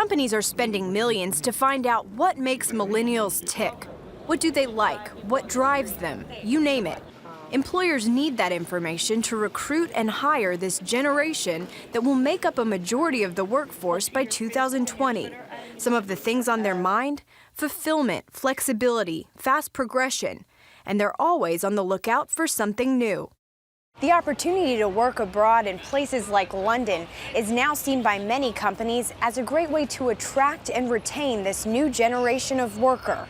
Companies are spending millions to find out what makes millennials tick. What do they like? What drives them? You name it. Employers need that information to recruit and hire this generation that will make up a majority of the workforce by 2020. Some of the things on their mind? Fulfillment, flexibility, fast progression, and they're always on the lookout for something new. The opportunity to work abroad in places like London is now seen by many companies as a great way to attract and retain this new generation of worker.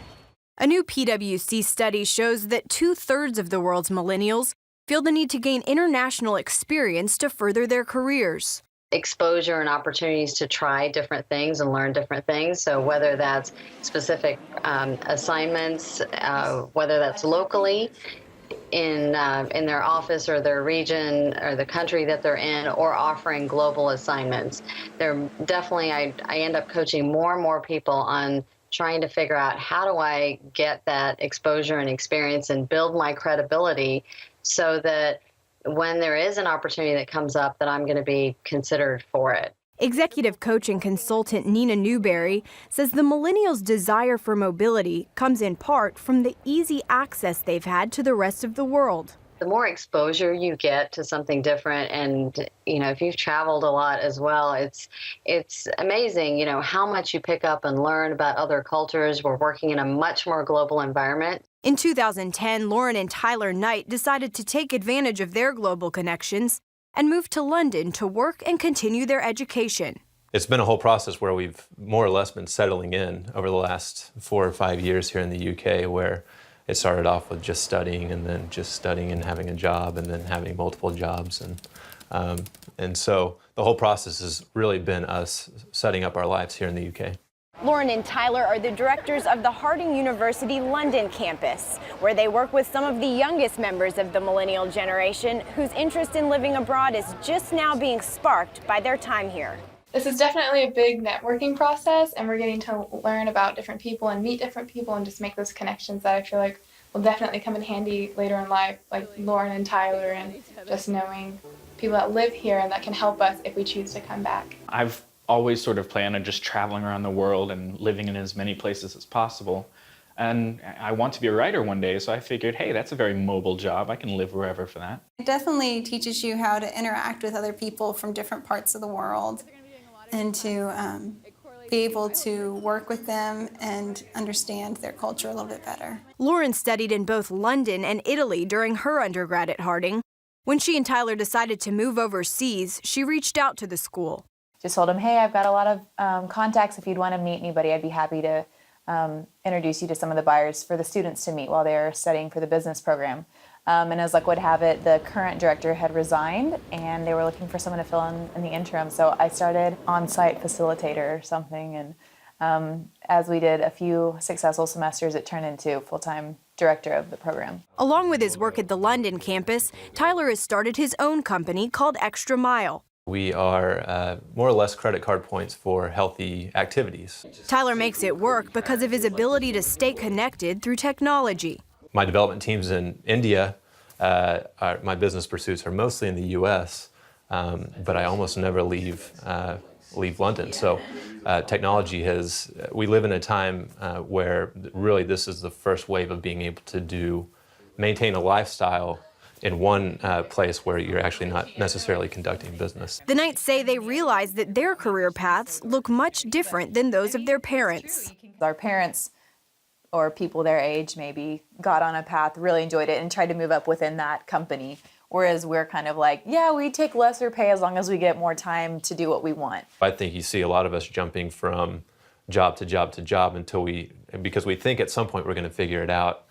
A new PwC study shows that 2/3 of the world's millennials feel the need to gain international experience to further their careers. Exposure and opportunities to try different things and learn different things. So whether that's specific assignments, whether that's locally in their office or their region or the country that they're in, or offering global assignments. They're definitely, I end up coaching more and more people on trying to figure out how do I get that exposure and experience and build my credibility so that when there is an opportunity that comes up that I'm going to be considered for it. Executive coach and consultant Nina Newberry says the millennials' desire for mobility comes in part from the easy access they've had to the rest of the world. The more exposure you get to something different, and if you've traveled a lot as well, it's amazing, how much you pick up and learn about other cultures. We're working in a much more global environment. In 2010, Lauren and Tyler Knight decided to take advantage of their global connections and moved to London to work and continue their education. It's been a whole process where we've more or less been settling in over the last 4 or 5 years here in the UK, where it started off with just studying and then just studying and having a job and then having multiple jobs. And so the whole process has really been us setting up our lives here in the UK. Lauren and Tyler are the directors of the Harding University London campus, where they work with some of the youngest members of the millennial generation whose interest in living abroad is just now being sparked by their time here. This is definitely a big networking process, and we're getting to learn about different people and meet different people and just make those connections that I feel like will definitely come in handy later in life, like Lauren and Tyler, and just knowing people that live here and that can help us if we choose to come back. I've always sort of planned on just traveling around the world and living in as many places as possible. And I want to be a writer one day, so I figured, hey, that's a very mobile job. I can live wherever for that. It definitely teaches you how to interact with other people from different parts of the world and to be able to work with them and understand their culture a little bit better. Lauren studied in both London and Italy during her undergrad at Harding. When she and Tyler decided to move overseas, she reached out to the school. Just told him, hey, I've got a lot of contacts. If you'd want to meet anybody, I'd be happy to introduce you to some of the buyers for the students to meet while they're studying for the business program. And as luck would have it, the current director had resigned, and they were looking for someone to fill in the interim. So I started on-site facilitator or something, and as we did a few successful semesters, it turned into full-time director of the program. Along with his work at the London campus, Tyler has started his own company called Extra Mile. We are more or less credit card points for healthy activities. Tyler makes it work because of his ability to stay connected through technology. My development teams in India, my business pursuits are mostly in the US, but I almost never leave London. So technology we live in a time where really this is the first wave of being able to maintain a lifestyle in one place where you're actually not necessarily conducting business. The Knights say they realize that their career paths look much different than those of their parents. Our parents, or people their age maybe, got on a path, really enjoyed it, and tried to move up within that company. Whereas we're kind of like, yeah, we take lesser pay as long as we get more time to do what we want. I think you see a lot of us jumping from job to job to job because we think at some point we're going to figure it out.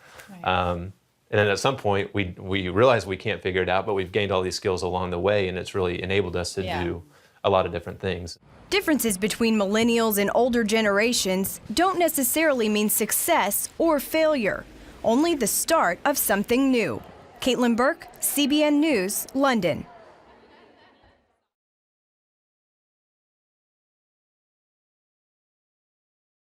Right. And then at some point, we realize we can't figure it out, but we've gained all these skills along the way, and it's really enabled us to do a lot of different things. Differences between millennials and older generations don't necessarily mean success or failure, only the start of something new. Caitlin Burke, CBN News, London.